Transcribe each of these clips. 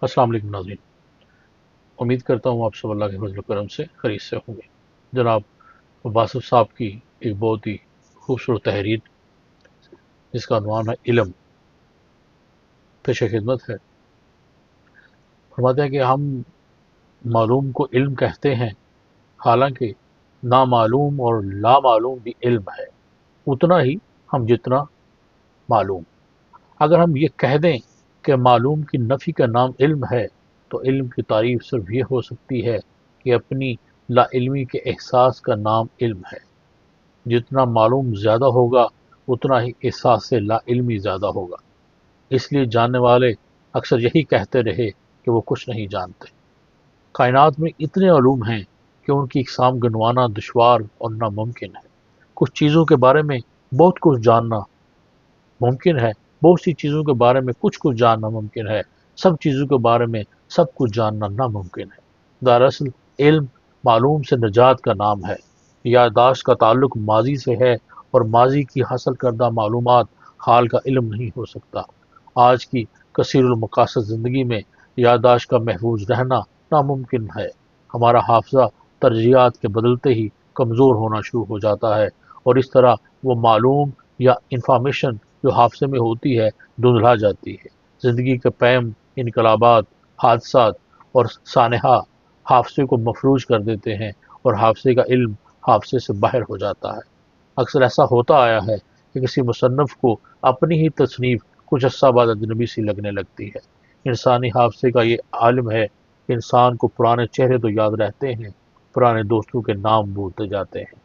अस्सलाम वालेकुम नाज़रीन। उम्मीद करता हूँ आप सब अल्लाह के फजल करम से खैरियत से होंगे। जनाब वासिफ साहब की एक बहुत ही खूबसूरत तहरीर जिसका अनवान है इल्म, पेश खिदमत है। फरमाते हैं कि हम मालूम को इल्म कहते हैं, हालांकि नामालूम और लामालूम भी इल्म है, उतना ही हम जितना मालूम। अगर हम ये कह दें कि मालूम की नफ़ी का नाम इल्म है, तो इल्म की तारीफ सिर्फ ये हो सकती है कि अपनी लाइल्मी के एहसास का नाम इल्म है। जितना मालूम ज़्यादा होगा, उतना ही एहसास से लाइल्मी ज़्यादा होगा। इसलिए जानने वाले अक्सर यही कहते रहे कि वो कुछ नहीं जानते। कायनात में इतने उलूम हैं कि उनकी इकसाम गिनवाना दुश्वार और नामुमकिन है। कुछ चीज़ों के बारे में बहुत कुछ जानना मुमकिन है, बहुत सी चीज़ों के बारे में कुछ कुछ जानना मुमकिन है, सब चीज़ों के बारे में सब कुछ जानना नामुमकिन है। दरअसल इल्म मालूम से निजात का नाम है। याददाश्त का ताल्लुक माजी से है, और माजी की हासिल करदा मालूमात हाल का इल्म नहीं हो सकता। आज की कसीरुल मकासद ज़िंदगी में याददाश्त का महफूज रहना नामुमकिन है। हमारा हाफजा तरजीहात के बदलते ही कमज़ोर होना शुरू हो जाता है, और इस तरह वो मालूम या इंफॉर्मेशन जो हादसे में होती है धुंधला जाती है। ज़िंदगी के पैम, इनकलाबात, हादसात और सानहा हादसे को मफलूज कर देते हैं, और हादसे का इल्म हादसे से बाहर हो जाता है। अक्सर ऐसा होता आया है कि किसी मुसन्नफ़ को अपनी ही तसनीफ़ कुछ अरसा बाद अजनबी सी लगने लगती है। इंसानी हादसे का ये आलम है कि इंसान को पुराने चेहरे तो याद रहते हैं, पुराने दोस्तों के नाम भूलते जाते हैं।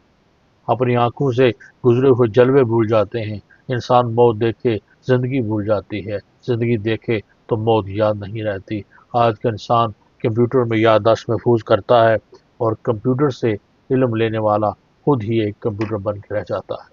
अपनी आंखों से गुजरे हुए जलवे भूल जाते हैं। इंसान मौत देखे जिंदगी भूल जाती है, जिंदगी देखे तो मौत याद नहीं रहती। आज का इंसान कंप्यूटर में याददाश्त महफूज करता है, और कंप्यूटर से इल्म लेने वाला खुद ही एक कंप्यूटर बन के रह जाता है।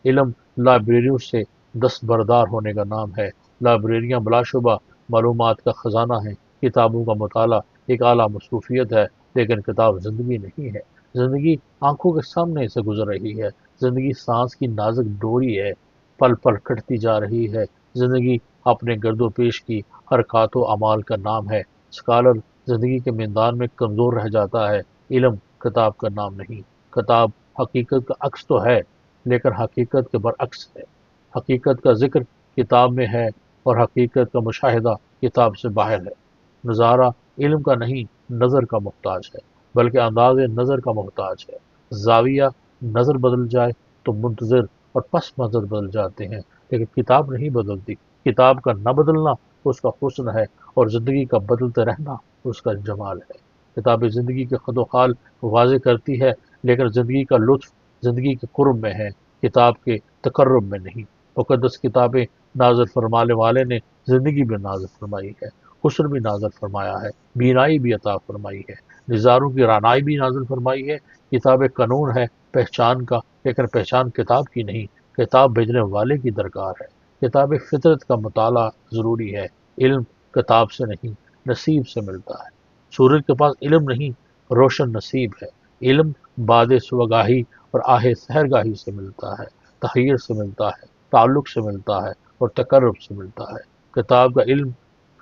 इल्म लाइब्रेरियों से दस्तबरदार होने का नाम है। लाइब्रेरियाँ बिलाशुबा मालूमात का ख़जाना है। किताबों का मुताला एक आला मसरूफियत है, लेकिन किताब ज़िंदगी नहीं है। ज़िंदगी आंखों के सामने से गुजर रही है। ज़िंदगी सांस की नाजुक डोरी है, पल पल कटती जा रही है। ज़िंदगी अपने गर्दोपेश की हरकत व अमाल का नाम है। स्कॉलर ज़िंदगी के मैदान में कमज़ोर रह जाता है। इल्म किताब का नाम नहीं। किताब हकीकत का अक्स तो है, लेकिन हकीकत के बरअक्स है। हकीकत का जिक्र किताब में है, और हकीकत का मुशाहिदा किताब से बाहर है। नज़ारा इल्म का नहीं, नज़र का मोहताज है, बल्कि अंदाज़ नज़र का मोहताज है। ज़ाविया नज़र बदल जाए तो मुंतज़िर और पस मंज़र बदल जाते हैं, लेकिन किताब नहीं बदलती। किताब का न बदलना उसका हुस्न है, और ज़िंदगी का बदलते रहना उसका जमाल है। किताबें ज़िंदगी के खदो खाल वाज़े करती है, लेकिन ज़िंदगी का लुत्फ़ ज़िंदगी के कुर्ब में है, किताब के तकर्रुब में नहीं। मुक़द्दस किताबें नाज़िल फरमाने वाले ने ज़िंदगी भी नाज़िल फरमाई है, हुस्न भी नाज़िल फरमाया है, बीनाई भी अता फरमाई है, निज़ारों की रानाई भी नाज़िल फरमाई है। किताब एक कानून है पहचान का, लेकिन पहचान किताब की नहीं, किताब भेजने वाले की दरकार है। किताब फितरत का मुताला ज़रूरी है। इल्म किताब से नहीं, नसीब से मिलता है। सूरज के पास इल्म नहीं, रोशन नसीब है। इल्म बाद सुबगाही और आहे सहरगाही से मिलता है, तहरीर से मिलता है, ताल्लुक से मिलता है, और तकर्रुब से मिलता है। किताब का इल्म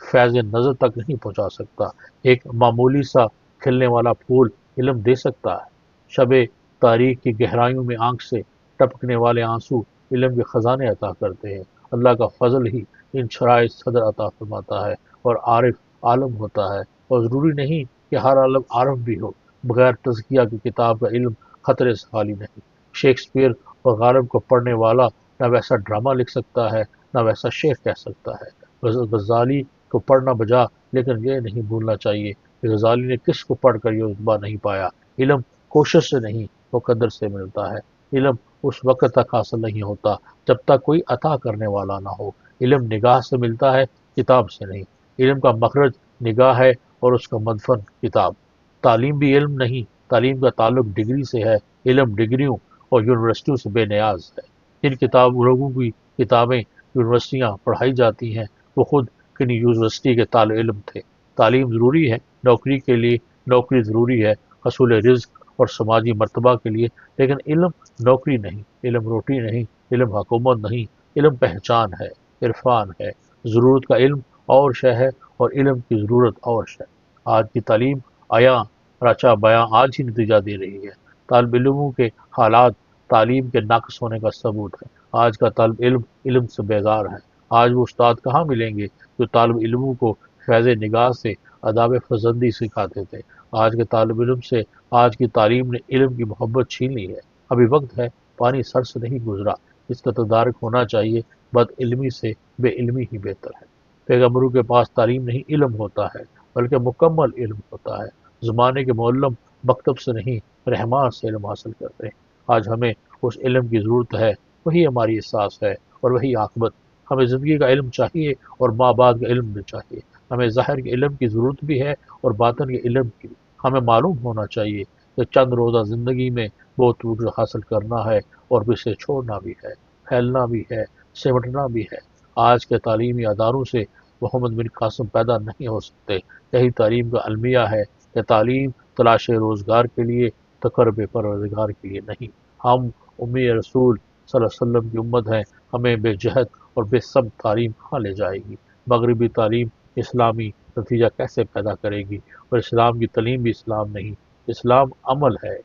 फैज़ नज़र तक नहीं पहुँचा सकता। एक मामूली सा खिलने वाला फूल इल्म दे सकता है। शबे तारीख की गहराइयों में आंख से टपकने वाले आंसू इल्म के ख़जाने अता करते हैं। अल्लाह का फजल ही इन शराइ सदर अता फरमाता है, और आरिफ आलम होता है, और ज़रूरी नहीं कि हर आलम आरफ भी हो। बगैर तज़किया की किताब का इल्म खतरे से खाली नहीं। शेक्सपियर और गालिब को पढ़ने वाला न वैसा ड्रामा लिख सकता है, न वैसा शेर कह सकता है। गज़ाली को पढ़ना बजा, लेकिन ये नहीं भूलना चाहिए कि गज़ाली ने किस को पढ़कर ये रुतबा नहीं पाया। इल्म कोशिश से नहीं, मुकद्दर से मिलता है। इल्म उस वक़्त तक हासिल नहीं होता जब तक कोई अता करने वाला ना हो। इल्म निगाह से मिलता है, किताब से नहीं। इल्म का मखरज निगाह है, और उसका मदफन किताब। तालीम भी इल्म नहीं, तालीम का ताल्लुक डिग्री से है। इल्म डिग्रियों और यूनिवर्सिटियों से बेनियाज है। जिन किताब लोगों की किताबें यूनिवर्सिटियाँ पढ़ाई जाती हैं, वो खुद किन यूनिवर्सिटी के तालिब इल्म थे। तालीम ज़रूरी है नौकरी के लिए, नौकरी ज़रूरी है हसूल रिज़्क और समाजी मर्तबा के लिए, लेकिन इल्म नौकरी नहीं, इल्म रोटी नहीं, इल्म हुकूमत नहीं। इल्म पहचान है, इरफान है। ज़रूरत का इल्म और शय है, اور علم کی ضرورت اور ہے۔ آج کی تعلیم آیا رچا بیاں آج ہی نتیجہ دے رہی ہے۔ طالب علموں کے حالات تعلیم کے ناقص ہونے کا ثبوت ہے۔ آج کا طالب علم علم سے بیزار ہے۔ آج وہ استاد کہاں ملیں گے جو طالب علموں کو فیض نگاہ سے آداب فرزندی سکھاتے تھے۔ آج کے طالب علم سے آج کی تعلیم نے علم کی محبت چھین لی ہے۔ ابھی وقت ہے، پانی سر سے نہیں گزرا، اس کا تدارک ہونا چاہیے۔ بد علمی سے بے علمی ہی بہتر ہے۔ پیغمبروں کے پاس تعلیم نہیں علم ہوتا ہے، بلکہ مکمل علم ہوتا ہے۔ زمانے کے معلم مکتب سے نہیں، رحمان سے علم حاصل کرتے ہیں۔ آج ہمیں اس علم کی ضرورت ہے، وہی ہماری احساس ہے اور وہی عاقبت۔ ہمیں زندگی کا علم چاہیے اور ماں باپ کا علم بھی چاہیے۔ ہمیں ظاہر کے علم کی ضرورت بھی ہے اور باطن کے علم کی بھی۔ ہمیں معلوم ہونا چاہیے کہ چند روزہ زندگی میں بہت کچھ حاصل کرنا ہے اور اسے چھوڑنا بھی ہے، پھیلنا بھی ہے، سمٹنا بھی ہے۔ آج کے تعلیمی اداروں سے محمد بن قاسم پیدا نہیں ہو سکتے۔ یہی تعلیم کا المیہ ہے کہ تعلیم تلاش روزگار کے لیے، تقرب پروردگار کے لیے نہیں۔ ہم امی رسول صلی اللہ علیہ وسلم کی امت ہیں، ہمیں بے جہت اور بے سبب تعلیم کہاں لے جائے گی؟ مغربی تعلیم اسلامی نتیجہ کیسے پیدا کرے گی؟ اور اسلام کی تعلیم بھی اسلام نہیں، اسلام عمل ہے۔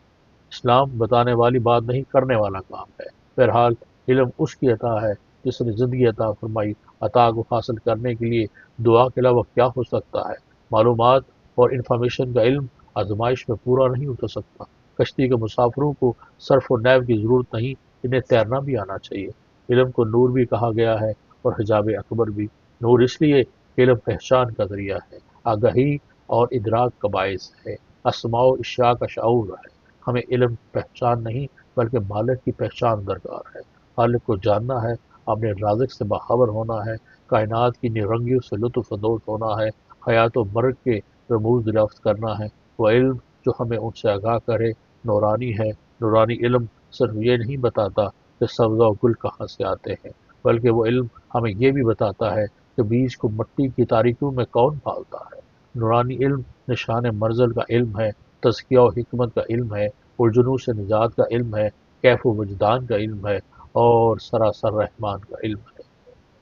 اسلام بتانے والی بات نہیں، کرنے والا کام ہے۔ بہرحال علم اس کی عطا ہے جس نے زندگی عطا فرمائی۔ عطا کو حاصل کرنے کے لیے دعا کے علاوہ کیا ہو سکتا ہے؟ معلومات اور انفارمیشن کا علم آزمائش میں پورا نہیں اتر سکتا۔ کشتی کے مسافروں کو صرف و نیو کی ضرورت نہیں، انہیں تیرنا بھی آنا چاہیے۔ علم کو نور بھی کہا گیا ہے اور حجاب اکبر بھی۔ نور اس لیے کہ علم پہچان کا ذریعہ ہے، آگہی اور ادراک کا باعث ہے، اسماء و اشیاء کا شعور ہے۔ ہمیں علم پہچان نہیں بلکہ مالک کی پہچان درکار ہے۔ خالق کو جاننا ہے، اپنے رازق سے باخبر ہونا ہے، کائنات کی نرنگیوں سے لطف اندوز ہونا ہے، حیات و مرگ کے رموز دریافت کرنا ہے۔ وہ علم جو ہمیں ان سے آگاہ کرے نورانی ہے۔ نورانی علم صرف یہ نہیں بتاتا کہ سبزہ و گل کہاں سے آتے ہیں، بلکہ وہ علم ہمیں یہ بھی بتاتا ہے کہ بیج کو مٹی کی تاریکیوں میں کون پالتا ہے۔ نورانی علم نشان منزل کا علم ہے، تزکیہ و حکمت کا علم ہے، الجھنوں سے نجات کا علم ہے، کیف و وجدان کا علم ہے اور سراسر رحمان کا علم ہے۔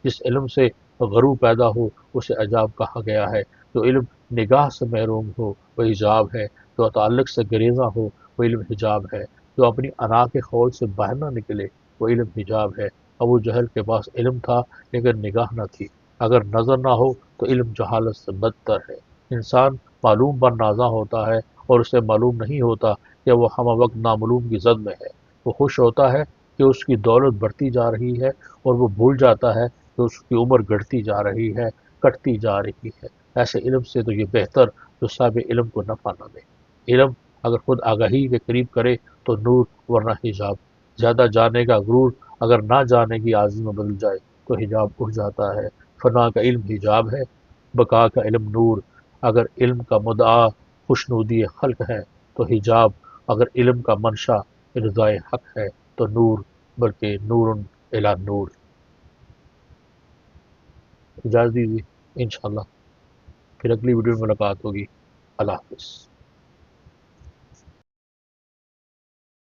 جس علم سے غرو پیدا ہو اسے عجاب کہا گیا ہے۔ جو علم نگاہ سے محروم ہو وہ حجاب ہے، جو تعلق سے گریزاں ہو وہ علم حجاب ہے، جو اپنی انا کے خول سے باہر نہ نکلے وہ علم حجاب ہے۔ ابو جہل کے پاس علم تھا لیکن نگاہ نہ تھی۔ اگر نظر نہ ہو تو علم جہالت سے بدتر ہے۔ انسان معلوم پر نازاں ہوتا ہے اور اسے معلوم نہیں ہوتا کہ وہ ہمہ وقت نامعلوم کی زد میں ہے۔ وہ خوش ہوتا ہے کہ اس کی دولت بڑھتی جا رہی ہے اور وہ بھول جاتا ہے کہ اس کی عمر گھٹتی جا رہی ہے، کٹتی جا رہی ہے۔ ایسے علم سے تو یہ بہتر جو صاحب علم کو نفع نہ دے۔ علم اگر خود آگاہی کے قریب کرے تو نور، ورنہ حجاب۔ زیادہ جاننے کا غرور اگر نہ جانے کی عادت میں بدل جائے تو حجاب اٹھ جاتا ہے۔ فنا کا علم حجاب ہے، بقا کا علم نور۔ اگر علم کا مدعا خوشنودی خلق ہے تو حجاب، اگر علم کا منشا رضائے حق ہے تو نور، بلکہ نور الی نور۔ اجازت دیجیے، انشاءاللہ پھر اگلی ویڈیو میں ملاقات ہوگی۔ اللہ حافظ۔